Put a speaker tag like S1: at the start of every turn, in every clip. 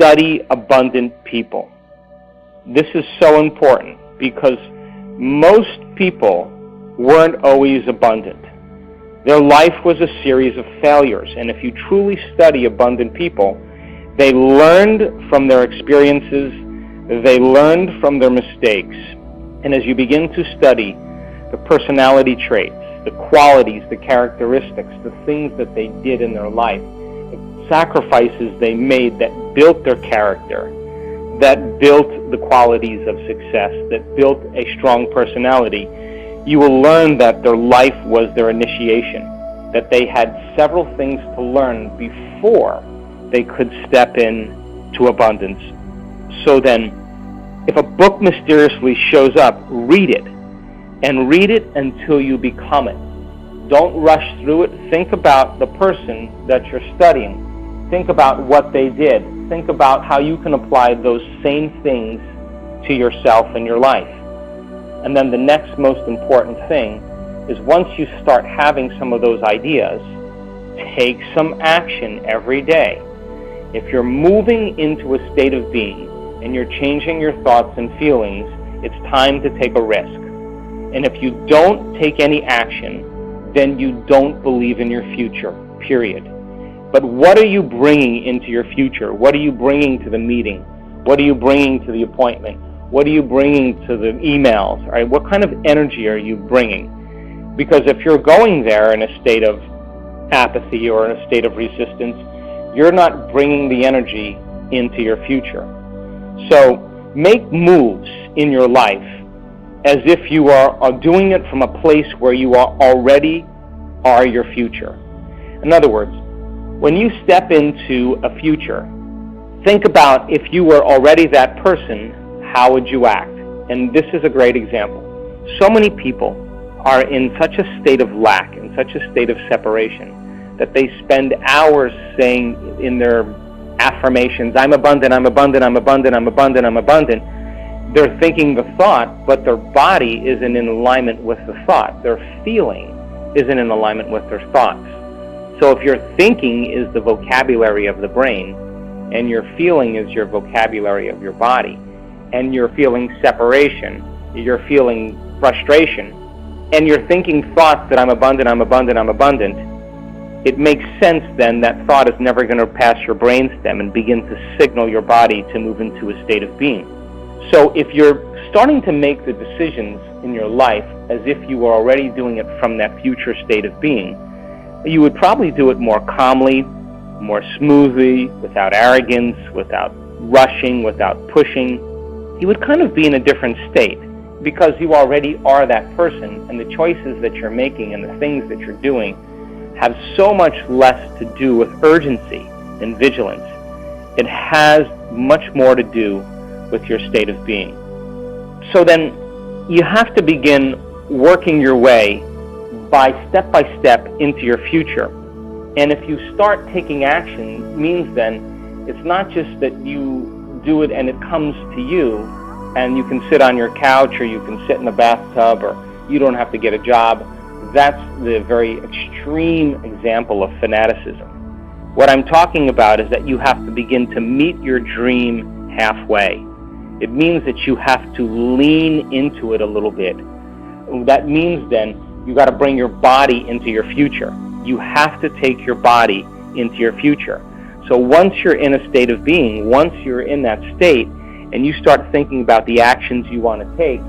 S1: study abundant people. This is so important because most people weren't always abundant. Their life was a series of failures, and if you truly study abundant people, they learned from their experiences, they learned from their mistakes, and as you begin to study the personality traits, the qualities, the characteristics, the things that they did in their life, the sacrifices they made that built their character, that built the qualities of success, that built a strong personality, you will learn that their life was their initiation, that they had several things to learn before they could step in to abundance. So then, if a book mysteriously shows up, read it, and read it until you become it. Don't rush through it. Think about the person that you're studying. Think about what they did. Think about how you can apply those same things to yourself and your life. And then the next most important thing is once you start having some of those ideas, take some action every day. If you're moving into a state of being and you're changing your thoughts and feelings, it's time to take a risk. And if you don't take any action, then you don't believe in your future, period. But what are you bringing into your future? What are you bringing to the meeting? What are you bringing to the appointment? What are you bringing to the emails? All right, what kind of energy are you bringing? Because if you're going there in a state of apathy or in a state of resistance, you're not bringing the energy into your future. So make moves in your life as if you are doing it from a place where you already are your future. In other words, when you step into a future, think about if you were already that person, how would you act? And this is a great example. So many people are in such a state of lack, in such a state of separation, that they spend hours saying in their affirmations, I'm abundant, I'm abundant, I'm abundant, I'm abundant, I'm abundant. They're thinking the thought, but their body isn't in alignment with the thought. Their feeling isn't in alignment with their thoughts. So if your thinking is the vocabulary of the brain, and your feeling is your vocabulary of your body, and you're feeling separation, you're feeling frustration, and you're thinking thoughts that I'm abundant, I'm abundant, I'm abundant, it makes sense then that thought is never going to pass your brainstem and begin to signal your body to move into a state of being. So if you're starting to make the decisions in your life as if you were already doing it from that future state of being, you would probably do it more calmly, more smoothly, without arrogance, without rushing, without pushing. You would kind of be in a different state because you already are that person, and the choices that you're making and the things that you're doing have so much less to do with urgency and vigilance. It has much more to do with your state of being. So then you have to begin working your way step by step into your future. And if you start taking action, means then it's not just that you do it and it comes to you and you can sit on your couch or you can sit in the bathtub or you don't have to get a job. That's the very extreme example of fanaticism. What I'm talking about is that you have to begin to meet your dream halfway. It means that you have to lean into it a little bit. That means then you got to bring your body into your future. You have to take your body into your future. So once you're in a state of being, once you're in that state, and you start thinking about the actions you want to take,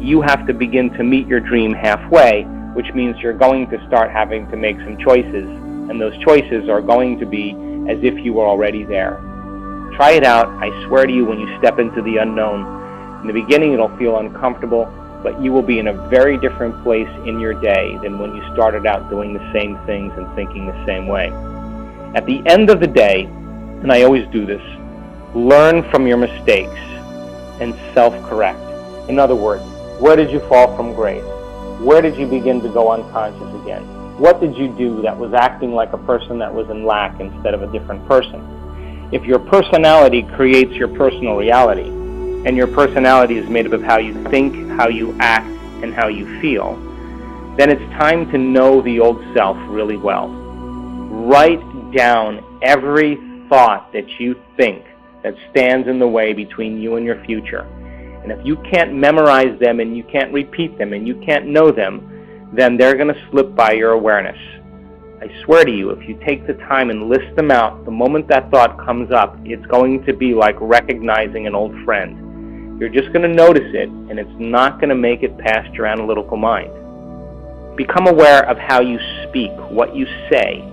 S1: you have to begin to meet your dream halfway, which means you're going to start having to make some choices, and those choices are going to be as if you were already there. Try it out. I swear to you, when you step into the unknown, in the beginning it'll feel uncomfortable, but you will be in a very different place in your day than when you started out doing the same things and thinking the same way. At the end of the day, and I always do this, learn from your mistakes and self-correct. In other words, where did you fall from grace? Where did you begin to go unconscious again? What did you do that was acting like a person that was in lack instead of a different person? If your personality creates your personal reality, and your personality is made up of how you think, how you act, and how you feel, then it's time to know the old self really well. Write down every thought that you think that stands in the way between you and your future. And if you can't memorize them and you can't repeat them and you can't know them, then they're going to slip by your awareness. I swear to you, if you take the time and list them out, the moment that thought comes up, it's going to be like recognizing an old friend. You're just going to notice it, and it's not going to make it past your analytical mind. Become aware of how you speak, what you say.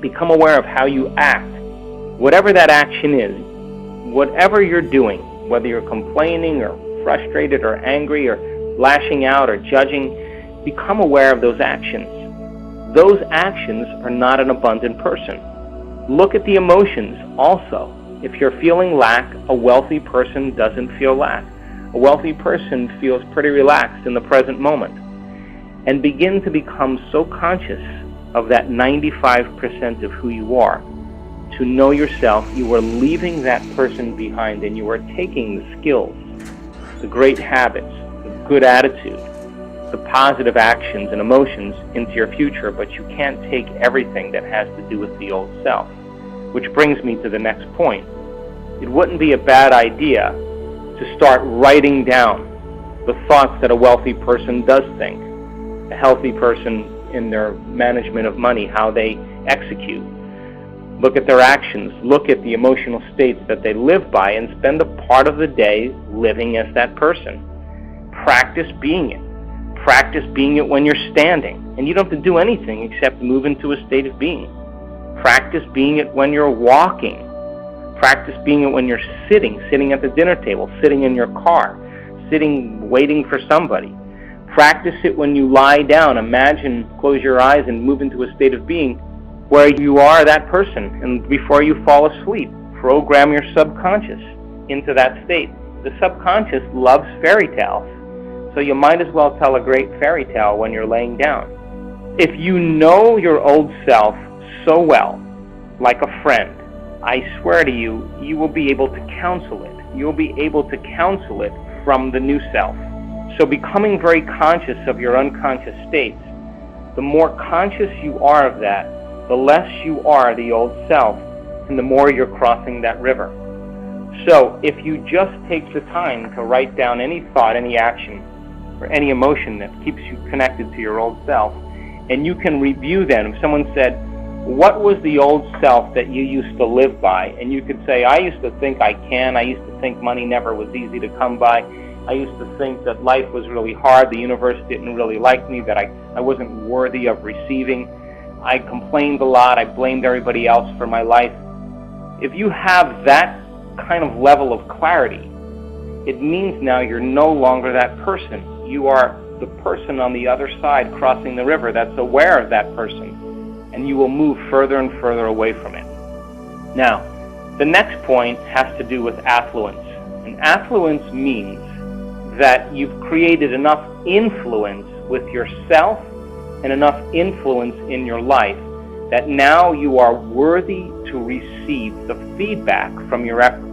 S1: Become aware of how you act. Whatever that action is, whatever you're doing, whether you're complaining or frustrated or angry or lashing out or judging, become aware of those actions. Those actions are not an abundant person. Look at the emotions also. If you're feeling lack, a wealthy person doesn't feel lack. A wealthy person feels pretty relaxed in the present moment. And begin to become so conscious of that 95% of who you are. To know yourself, you are leaving that person behind, and you are taking the skills, the great habits, the good attitude, the positive actions and emotions into your future, but you can't take everything that has to do with the old self. Which brings me to the next point. It wouldn't be a bad idea to start writing down the thoughts that a wealthy person does think, a healthy person in their management of money, how they execute. Look at their actions, look at the emotional states that they live by, and spend a part of the day living as that person. Practice being it. Practice being it when you're standing, and you don't have to do anything except move into a state of being. Practice being it when you're walking. Practice being it when you're sitting at the dinner table, sitting in your car, sitting waiting for somebody. Practice it when you lie down. Imagine, close your eyes and move into a state of being where you are that person, and before you fall asleep, program your subconscious into that state. The subconscious loves fairy tales. So you might as well tell a great fairy tale when you're laying down. If you know your old self so well, like a friend, I swear to you, you will be able to counsel it. You'll be able to counsel it from the new self. So becoming very conscious of your unconscious states, the more conscious you are of that, the less you are the old self, and the more you're crossing that river. So if you just take the time to write down any thought, any action, or any emotion that keeps you connected to your old self, and you can review them. If someone said, what was the old self that you used to live by? And you could say, I used to think I used to think money never was easy to come by, I used to think that life was really hard, the universe didn't really like me, that I wasn't worthy of receiving, I complained a lot, I blamed everybody else for my life. If you have that kind of level of clarity, it means now you're no longer that person. You are the person on the other side crossing the river that's aware of that person, and you will move further and further away from it. Now, the next point has to do with affluence. And affluence means that you've created enough influence with yourself and enough influence in your life that now you are worthy to receive the feedback from your efforts.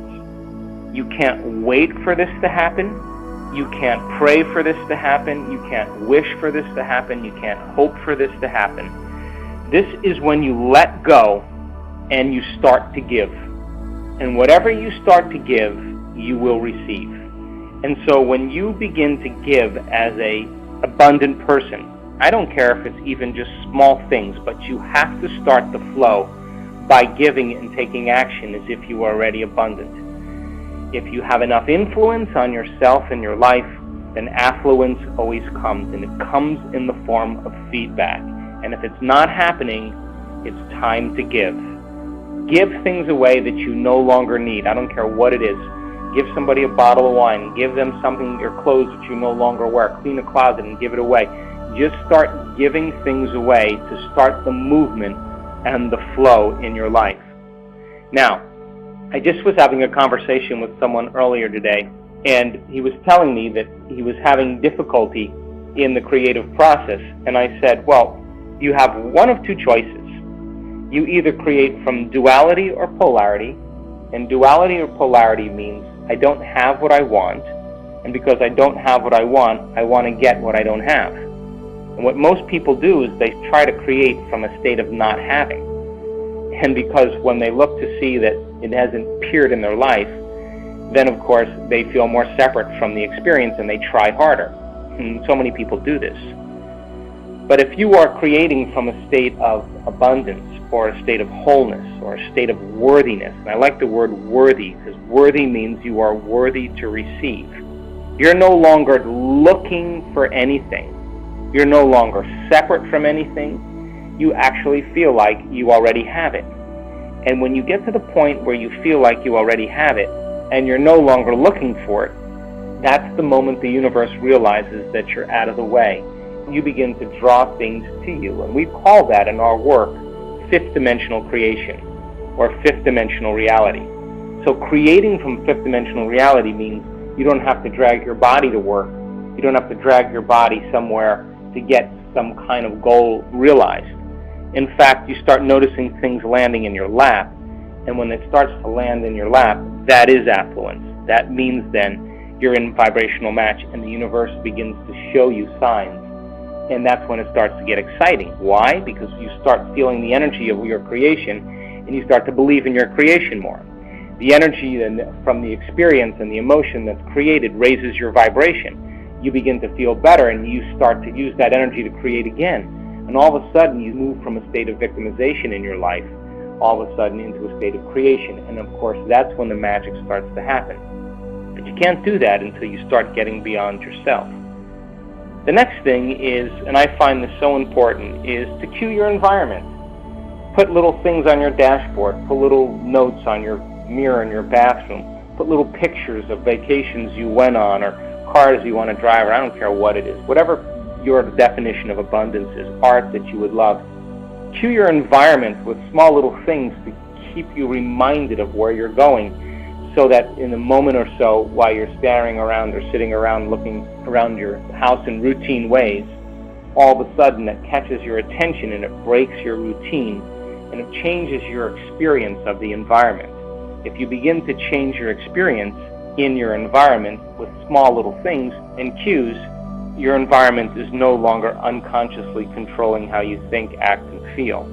S1: You can't wait for this to happen. You can't pray for this to happen. You can't wish for this to happen. You can't hope for this to happen. This is when you let go and you start to give. And whatever you start to give, you will receive. And so when you begin to give as an abundant person, I don't care if it's even just small things, but you have to start the flow by giving and taking action as if you are already abundant. If you have enough influence on yourself and your life, then affluence always comes, and it comes in the form of feedback. And if it's not happening, it's time to give. Give things away that you no longer need. I don't care what it is. Give somebody a bottle of wine. Give them something, your clothes that you no longer wear. Clean a closet and give it away. Just start giving things away to start the movement and the flow in your life. Now, I just was having a conversation with someone earlier today, and he was telling me that he was having difficulty in the creative process. And I said, well, you have one of two choices. You either create from duality or polarity, and duality or polarity means I don't have what I want, and because I don't have what I want to get what I don't have. And what most people do is they try to create from a state of not having. And because when they look to see that it hasn't appeared in their life, then of course they feel more separate from the experience and they try harder. And so many people do this. But if you are creating from a state of abundance, or a state of wholeness, or a state of worthiness, and I like the word worthy, because worthy means you are worthy to receive. You're no longer looking for anything. You're no longer separate from anything. You actually feel like you already have it. And when you get to the point where you feel like you already have it, and you're no longer looking for it, that's the moment the universe realizes that you're out of the way. You begin to draw things to you. And we call that in our work fifth dimensional creation, or fifth dimensional reality. So creating from fifth dimensional reality means you don't have to drag your body to work. You don't have to drag your body somewhere to get some kind of goal realized. In fact, you start noticing things landing in your lap, and when it starts to land in your lap, that is affluence. That means then you're in vibrational match, and the universe begins to show you signs. And that's when it starts to get exciting. Why? Because you start feeling the energy of your creation, and you start to believe in your creation more. The energy from the experience and the emotion that's created raises your vibration. You begin to feel better, and you start to use that energy to create again. And all of a sudden, you move from a state of victimization in your life, all of a sudden into a state of creation. And of course, that's when the magic starts to happen. But you can't do that until you start getting beyond yourself. The next thing is, and I find this so important, is to cue your environment. Put little things on your dashboard. Put little notes on your mirror in your bathroom. Put little pictures of vacations you went on, or cars you want to drive, or I don't care what it is. Whatever your definition of abundance is, art that you would love. Cue your environment with small little things to keep you reminded of where you're going, so that in a moment or so, while you're staring around or sitting around looking around your house in routine ways, all of a sudden that catches your attention and it breaks your routine and it changes your experience of the environment. If you begin to change your experience in your environment with small little things and cues, your environment is no longer unconsciously controlling how you think, act, and feel.